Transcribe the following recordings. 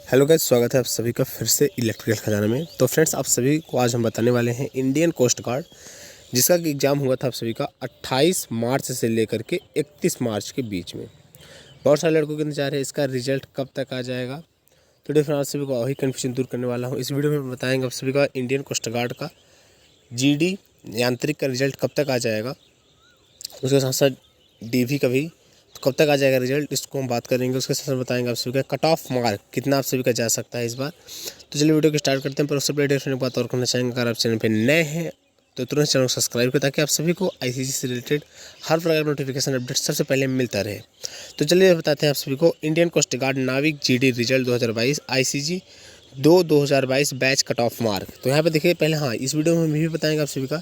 Hello guys, स्वागत है आप सभी का फिर से इलेक्ट्रिकल खजाना में। तो फ्रेंड्स, आप सभी को आज हम बताने वाले हैं इंडियन कोस्ट गार्ड, जिसका कि एग्ज़ाम हुआ था आप सभी का 28 मार्च से लेकर के 31 मार्च के बीच में। बहुत सारे लड़कों के इंतजार है इसका रिजल्ट कब तक आ जाएगा। तो डिफरेंट आप सभी को वही कन्फ्यूजन दूर करने वाला हूँ। इस वीडियो में बताएंगे आप सभी का इंडियन कोस्ट गार्ड का जीडी यांत्रिक का रिजल्ट कब तक आ जाएगा, उसके साथ साथ डीवी का भी तो कब तक आ जाएगा रिजल्ट, इसको हम बात करेंगे। उसके साथ बताएंगे आप सभी का कट ऑफ मार्क कितना आप सभी का जा सकता है इस बार। तो चलिए वीडियो को स्टार्ट करते हैं। पर उससे पहले एक बात और करना चाहेंगे, अगर आप चैनल पर नए हैं तो तुरंत चैनल को सब्सक्राइब करें ताकि आप सभी को आईसीजी से रिलेटेड हर प्रकार का नोटिफिकेशन अपडेट सबसे पहले मिलता रहे। तो चलिए बताते हैं आप सभी को Indian coast guard Navik GD result 2022 ICG 2022 batch cut off mark. तो यहाँ पे देखिए पहले, हाँ, इस वीडियो में भी बताएंगे आप सभी का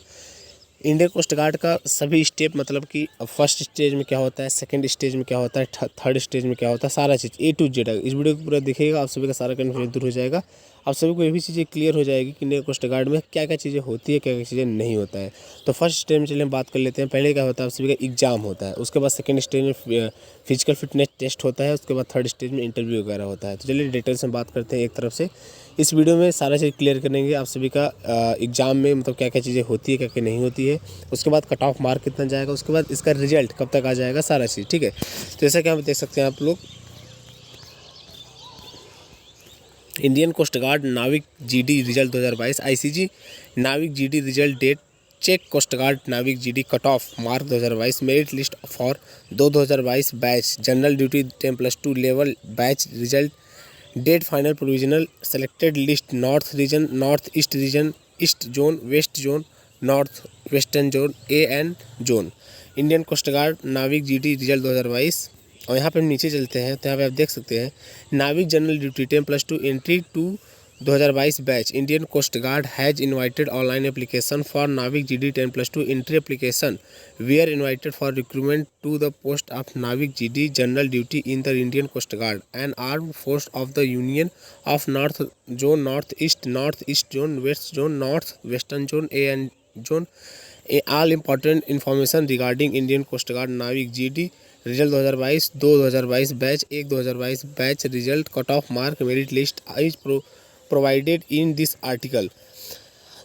इंडियन कोस्ट गार्ड का सभी स्टेप, मतलब कि फर्स्ट स्टेज में क्या होता है, सेकंड स्टेज में क्या होता है, थर्ड स्टेज में क्या होता है, सारा चीज़ A to Z है। इस वीडियो को पूरा देखिएगा, आप सभी का सारा कन्फ्यूजन दूर हो जाएगा। आप सभी को ये भी चीज़ें क्लियर हो जाएगी कि इंडियन कोस्ट गार्ड में क्या क्या चीज़ें होती है, क्या क्या चीज़ें नहीं होता है। तो फर्स्ट स्टेज में चलिए हम बात कर लेते हैं। पहले क्या होता है, आप सभी का एग्जाम होता है, उसके बाद सेकंड स्टेज में फिजिकल फिटनेस टेस्ट होता है, उसके बाद थर्ड स्टेज में इंटरव्यू वगैरह होता है। तो चलिए डिटेल्स में बात करते हैं एक तरफ से। इस वीडियो में सारा चीज़ क्लियर करेंगे आप सभी का एग्ज़ाम में, मतलब क्या क्या चीज़ें होती है, क्या क्या नहीं होती है, उसके बाद कट ऑफ मार्क कितना जाएगा, उसके बाद इसका रिजल्ट कब तक आ जाएगा, सारा चीज़, ठीक है। तो जैसा कि आप देख सकते हैं आप लोग, Indian coast guard Navik GD result 2022 ICG Navik GD result date check coast guard Navik GD cut off mark 2022 merit list for 2022 batch general duty 10+2 level batch result date final provisional selected list north region, north east region, east zone, west zone, north western zone, N zone. Indian coast guard Navik GD result 2022। और यहाँ पे हम नीचे चलते हैं तो यहाँ पे आप देख सकते हैं Navik general duty 10+2 entry to 2022 batch Indian coast Guard has invited online application for Navik GD 10+2 entry application we are invited for recruitment to the post of Navik GD general duty in the Indian coast Guard and arm force of the union of north zone, north east zone, west zone, north western zone, N zone. All important information regarding Indian coast guard Navik GD result 2022 2022 batch 2022 batch result cut off mark merit list is provided in this article.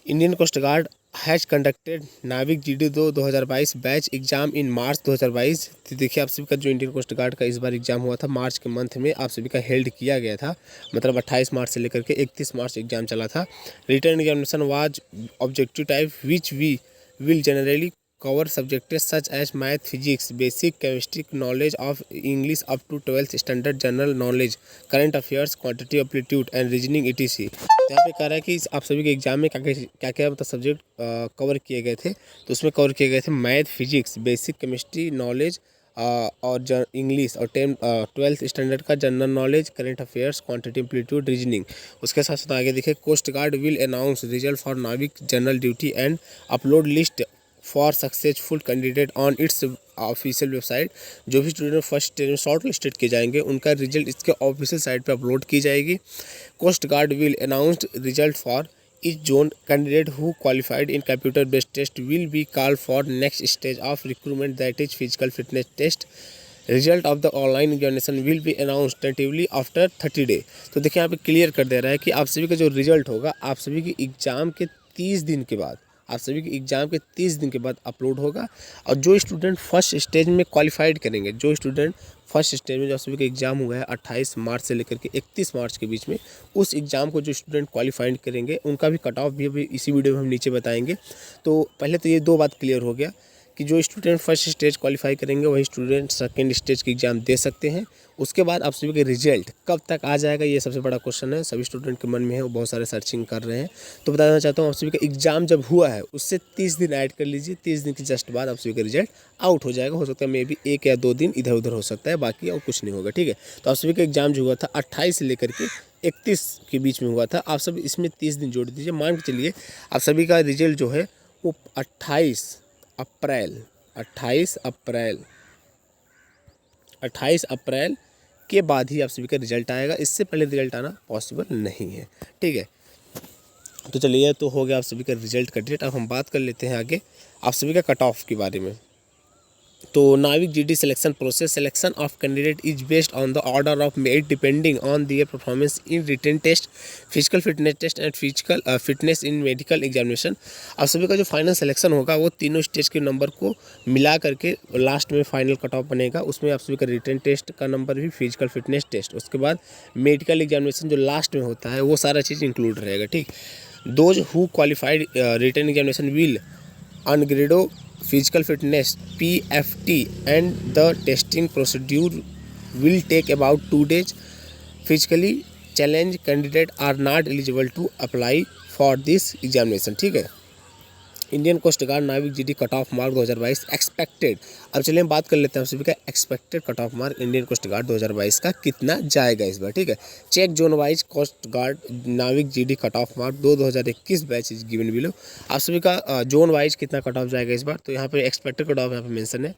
Indian Coast Guard has conducted नाविक GD 2022 batch exam in मार्च 2022। तो देखिए आप सभी का जो Indian coast guard का इस बार exam हुआ था मार्च के मंथ में, आप सभी का हेल्ड किया गया था, मतलब 28 मार्च से लेकर के 31 मार्च एग्जाम चला था। Return examination was objective type which we will generally cover subjects such as math, physics, basic chemistry knowledge of English up to 12th standard, general knowledge, current affairs, quantitative aptitude and reasoning etc। यहाँ पे कह रहा है कि आप सभी के exam में क्या क्या मतलब सब्जेक्ट कवर किए गए थे। तो उसमें कवर किए गए थे math, physics, basic chemistry knowledge और इंग्लिश, और 12th स्टैंडर्ड का general knowledge, current affairs, quantitative aptitude, reasoning. उसके साथ साथ आगे देखिए coast guard will announce result for Navik general duty and upload list for successful candidate on its official website. जो भी स्टूडेंट फर्स्ट स्टेज में शॉर्ट लिस्टेड किए जाएंगे उनका रिजल्ट इसके ऑफिशियल साइट पे अपलोड की जाएगी। Coast guard will announce result for each zone candidate who qualified in computer based test will be called for next stage of recruitment that is physical fitness test. Result of the online examination will be announce tentatively after 30 day. तो देखिए यहाँ पे clear कर दे रहा है कि आप सभी का जो रिजल्ट होगा आप सभी के एग्जाम के 30 दिन के बाद, आप सभी के एग्ज़ाम के 30 दिन के बाद अपलोड होगा। और जो स्टूडेंट फर्स्ट स्टेज में क्वालिफाइड करेंगे, जो स्टूडेंट फर्स्ट स्टेज में जो सभी का एग्ज़ाम हुआ है 28 मार्च से लेकर के 31 मार्च के बीच में, उस एग्ज़ाम को जो स्टूडेंट क्वालिफाइड करेंगे उनका भी कट ऑफ भी अभी इसी वीडियो में हम नीचे बताएंगे। तो पहले तो ये दो बात क्लियर हो गया कि जो स्टूडेंट फर्स्ट स्टेज क्वालिफाई करेंगे वही स्टूडेंट सेकेंड स्टेज की एग्ज़ाम दे सकते हैं। उसके बाद आप सभी के रिजल्ट कब तक आ जाएगा, ये सबसे बड़ा क्वेश्चन है, सभी स्टूडेंट के मन में है, वो बहुत सारे सर्चिंग कर रहे हैं। तो बताना चाहता हूँ आप सभी का एग्ज़ाम जब हुआ है उससे 30 दिन ऐड कर लीजिए, 30 दिन के जस्ट बाद आप सभी का रिजल्ट आउट हो जाएगा। हो सकता है मे बी 1 या 2 दिन इधर उधर हो सकता है, बाकी और कुछ नहीं होगा, ठीक है। तो आप सभी का एग्ज़ाम जो हुआ था 28 से लेकर के 31 के बीच में हुआ था, आप सब इसमें 30 दिन जोड़ दीजिए। मान के चलिए आप सभी का रिजल्ट जो है वो 28 अप्रैल के बाद ही आप सभी का रिजल्ट आएगा, इससे पहले रिजल्ट आना पॉसिबल नहीं है, ठीक है। तो चलिए, तो हो गया आप सभी का रिजल्ट का डेट। अब हम बात कर लेते हैं आगे आप सभी का कट ऑफ के बारे में। तो नाविक GD selection process, selection of candidate is based on the order of merit depending on their performance in written test, physical fitness test and physical fitness in medical examination. आप सभी का जो final selection होगा वो तीनों stage के number को मिला करके लास्ट में फाइनल कट ऑफ बनेगा। उसमें आप सभी का रिटन टेस्ट का नंबर भी, फिजिकल फिटनेस टेस्ट, उसके बाद मेडिकल एग्जामिनेशन जो लास्ट में होता है वो सारा चीज़ इंक्लूड रहेगा। ठीक, those who qualified written examination will undergo physical fitness PFT and the testing procedure will take about 2 days. Physically challenged candidates are not eligible to apply for this examination। ठीक है, Indian coast guard Navik GD cut off mark 2022 expected. अब चलिए हम बात कर लेते हैं सभी का expected cut off mark Indian coast guard 2022 का कितना जाएगा इस बार। ठीक है, check zone wise coast guard Navik GD cut off mark 2021 batch is given below. आप सभी का जोन वाइज कितना कट ऑफ जाएगा इस बार, तो यहाँ पे एक्सपेक्टेड कट ऑफ यहाँ पे मेंशन है।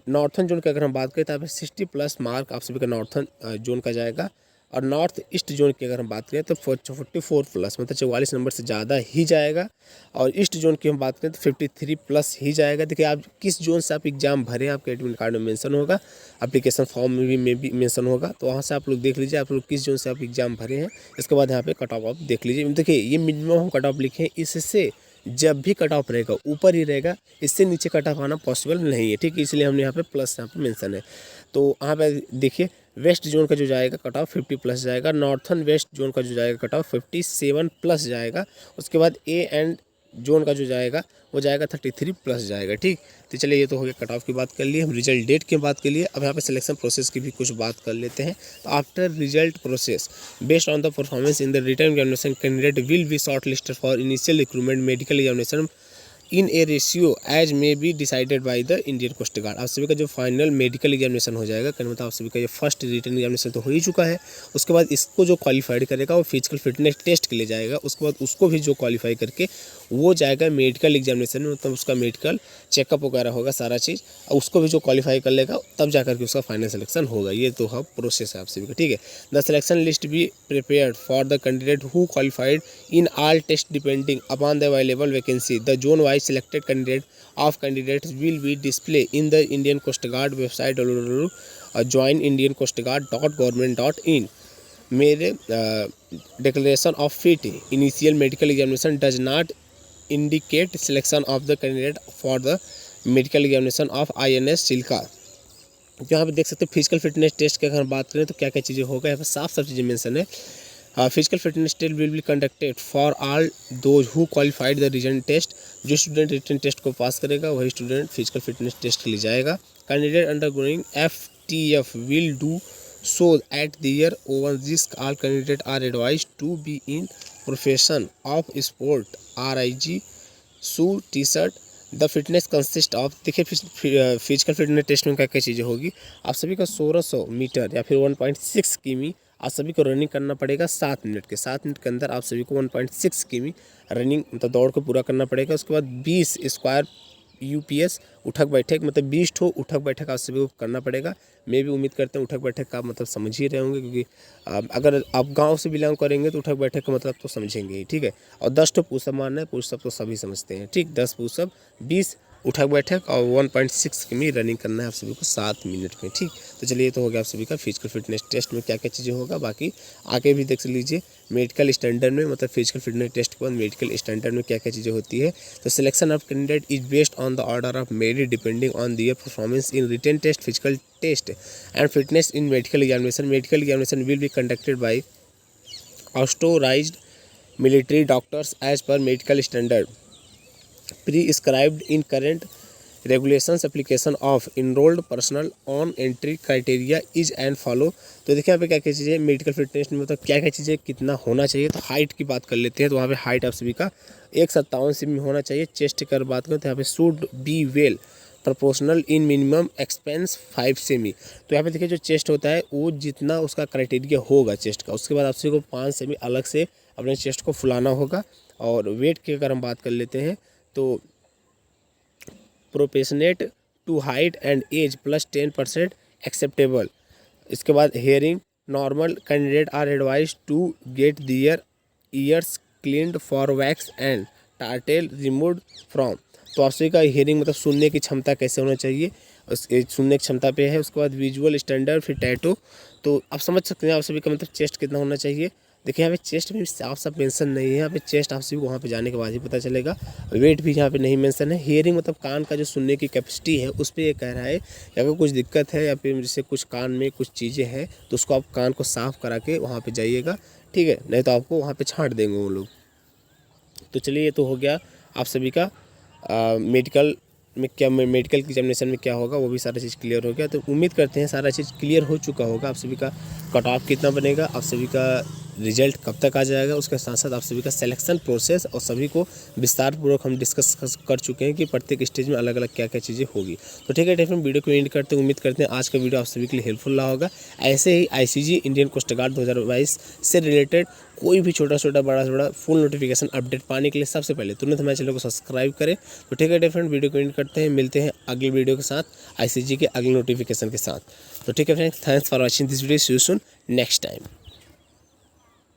नॉर्थन जोन की अगर हम बात करें तो यहाँ पे 60+ मार्क आप सभी का नॉर्थन जोन का जाएगा, और नॉर्थ ईस्ट जोन की अगर हम बात करें तो 44+, मतलब 44 नंबर से ज़्यादा ही जाएगा। और ईस्ट जोन की हम बात करें तो 53+ ही जाएगा। देखिए आप किस जोन से आप एग्जाम भरें आपके एडमिट कार्ड में मेंशन होगा, एप्लीकेशन फॉर्म में भी मेंशन होगा, तो वहाँ से आप लोग देख लीजिए आप लोग किस जोन से आप एग्जाम भरे हैं। इसके बाद यहाँ पे कट ऑफ आप देख लीजिए। देखिए ये मिनिमम हम कट ऑफ लिखे हैं, इससे जब भी कट ऑफ रहेगा ऊपर ही रहेगा, इससे नीचे कट ऑफ आना पॉसिबल नहीं है। ठीक, इसलिए हमने यहाँ पे प्लस यहाँ पे मेंशन है। तो यहाँ पे देखिए वेस्ट जोन का जो जाएगा कट ऑफ 50+ जाएगा, नॉर्थन वेस्ट जोन का जो जाएगा कट ऑफ 57+ जाएगा। उसके बाद ए एंड जोन का जो जाएगा वो जाएगा 33+ जाएगा। ठीक, तो चलिए ये तो हो गया कट ऑफ की बात कर लिए, हम रिजल्ट डेट की बात कर लिए। अब यहाँ पे सिलेक्शन प्रोसेस की भी कुछ बात कर लेते हैं। तो after result process based on the performance in the written examination candidate will be short listed for initial recruitment medical examination in a ratio as may be decided by the Indian coast guard. आप सभी का जो final medical examination हो जाएगा, कहने मतलब आप सभी का ये फर्स्ट रिटन एग्जामिनेशन तो हो ही चुका है। उसके बाद इसको जो क्वालिफाइड करेगा वो फिजिकल फिटनेस टेस्ट के लिए जाएगा। उसके बाद उसको भी जो क्वालिफाई करके वो जाएगा मेडिकल एग्जामिनेशन में, मतलब उसका मेडिकल चेकअप वगैरह होगा सारा चीज़, और उसको भी जो क्वालिफाई कर लेगा तब जाकर के उसका फाइनल सिलेक्शन होगा। ये तो है प्रोसेस है आप सभी का। ठीक है, the selection list be prepared for the candidate who qualified in all tests depending upon the available vacancy. The zone wise selected candidates will be displayed in the Indian Coast Guard website joinindiancoastguard.government.in. मेरे declaration of fit initial medical examination does not indicate selection of the candidate for the medical examination of INS Chilka. यहाँ पे देख सकते हैं physical fitness test की अगर हम बात करें तो क्या क्या चीज़ें होगा, यहाँ पर साफ चीज़ें मेंशन है। Physical fitness test will be conducted for all those who qualified the written test. जो स्टूडेंट रिटन टेस्ट को पास करेगा वही स्टूडेंट फिजिकल फिटनेस टेस्ट के लिए जाएगा। Candidate undergoing FTF will do so at their own risk. All candidate are advise to be in profession of sport RIG shoe T-shirt। The fitness consist of, देखिए physical fitness test में क्या क्या चीज़ें होगी। आप सभी का 1600 मीटर या फिर 1.6 किमी आप सभी को रनिंग करना पड़ेगा 7 मिनट के। 7 मिनट के अंदर आप सभी को 1.6 किमी रनिंग मतलब दौड़ को पूरा करना पड़ेगा। उसके बाद 20 स्क्वायर UPS उठक बैठक, मतलब 20 ठो उठक बैठक आप सभी को करना पड़ेगा। मैं भी उम्मीद करते हैं उठक बैठक का मतलब समझ ही रहे होंगे, क्योंकि अगर आप गांव से बिलोंग करेंगे तो उठक बैठक का मतलब तो समझेंगे ही। ठीक है, और 10 ठो पुशअप मारना है, पुशअप तो सभी समझते हैं। ठीक, 10 पुशअप, 20 उठक बैठक और 1.6 किमी रनिंग करना है आप सभी को 7 मिनट में। ठीक, तो चलिए ये तो हो गया आप सभी का फिजिकल फिटनेस टेस्ट में क्या क्या चीज़ें होगा। बाकी आगे भी देख लीजिए मेडिकल स्टैंडर्ड में, मतलब फिजिकल फिटनेस टेस्ट के बाद मेडिकल स्टैंडर्ड में क्या क्या चीज़ें होती है। तो selection of candidate is based on the order of merit depending on their performance in written test, physical test and fitness in medical examination. Medical examination will be conducted by authorized military doctors as per medical standard prescribed in current regulations। application of enrolled personnel on entry criteria is and follow। तो देखिए यहाँ पे क्या क्या चीज़ें medical fitness में मतलब क्या क्या चीज़ें कितना होना चाहिए। तो हाइट की बात कर लेते हैं, तो वहाँ पे हाइट आप सभी का 157 सेमी होना चाहिए। चेस्ट की अगर बात करें तो यहाँ पे should be well proportional in minimum expense 5 semi. तो यहाँ पे देखिए जो चेस्ट होता है वो जितना उसका क्राइटेरिया होगा चेस्ट का, उसके बाद आप सभी को 5 सेमी अलग से अपने चेस्ट को फुलाना होगा। और वेट की अगर हम बात कर लेते हैं तो proportionate to height and age +10% acceptable. इसके बाद hearing normal candidate are advise to get their ears cleaned for wax and tartar removed from. तो आप सभी का हियरिंग मतलब सुनने की क्षमता कैसे होना चाहिए, उस सुनने की क्षमता पे है। उसके बाद विजुअल स्टैंडर्ड, फिर टैटू। तो आप समझ सकते हैं आप सभी का मतलब चेस्ट कितना होना चाहिए। देखिए यहाँ पे चेस्ट में साफ साफ मेंशन नहीं है, यहाँ पे चेस्ट आप सभी को वहाँ पे जाने के बाद ही पता चलेगा। वेट भी यहाँ पे नहीं मेंशन है। हियरिंग मतलब कान का जो सुनने की कैपेसिटी है उस पर ये कह रहा है कि अगर कुछ दिक्कत है या फिर जैसे कुछ कान में कुछ चीज़ें हैं तो उसको आप कान को साफ करा के वहाँ पे जाइएगा, ठीक है, नहीं तो आपको वहाँ पे छांट देंगे वो लोग। तो चलिए ये तो हो गया आप सभी का मेडिकल में क्या, मेडिकल की एग्जामिनेशन में क्या होगा वो भी सारा चीज़ क्लियर हो गया। तो उम्मीद करते हैं सारा चीज़ क्लियर हो चुका होगा। आप सभी का कट ऑफ कितना बनेगा, आप सभी का रिजल्ट कब तक आ जाएगा, उसके साथ साथ आप सभी का सिलेक्शन प्रोसेस और सभी को विस्तार पूर्वक हम डिस्कस कर चुके हैं कि प्रत्येक स्टेज में अलग अलग क्या क्या चीज़ें होगी। तो ठीक है डेफिनेट वीडियो को एंड करते हैं। उम्मीद करते हैं आज का वीडियो आप सभी के लिए हेल्पफुल रहा होगा। ऐसे ही आईसीजी इंडियन कोस्ट गार्ड 2022 से रिलेटेड कोई भी छोटा छोटा बड़ा फुल नोटिफिकेशन अपडेट पाने के लिए सबसे पहले तुरंत हमारे चैनल को सब्सक्राइब करें। तो ठीक है डेफिनेट वीडियो को एंड करते हैं, मिलते हैं अगले वीडियो के साथ आईसीजी के अगले नोटिफिकेशन के साथ। तो ठीक है friends, thanks for watching this video, see you soon next time.